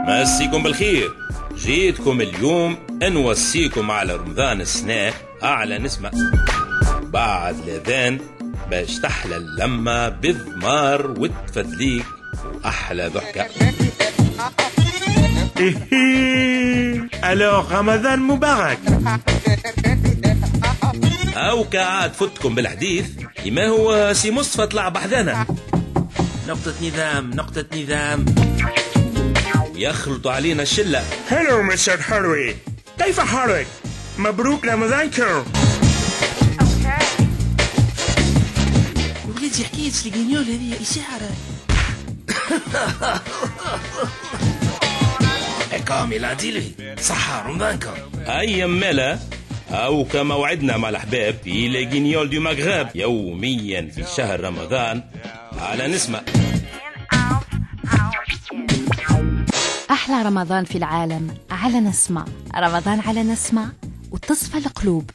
مسيكم بالخير. جيتكم اليوم نوصيكم على رمضان السنة أعلى نسمة بعد الأذان باش تحلى اللمة بالضمار والتفدليك وأحلى ضحكة. ألو رمضان مبارك. أو كعاد فتكم بالحديث ما هو سي مصطفى طلع بحذانا. نقطة نظام يخلطوا علينا الشلة. هلو مستر حروي، كيف حالك؟ مبروك رمضانكم. وليدي حكاية الجنيول هذه إشارة. كامل عديلي صحة رمضانكم. أيام مالا أو كموعدنا مع الأحباب في لجينيول دو مغرب يوميا في شهر رمضان على نسمة. أحلى رمضان في العالم على نسمة. رمضان على نسمة وتصفى القلوب.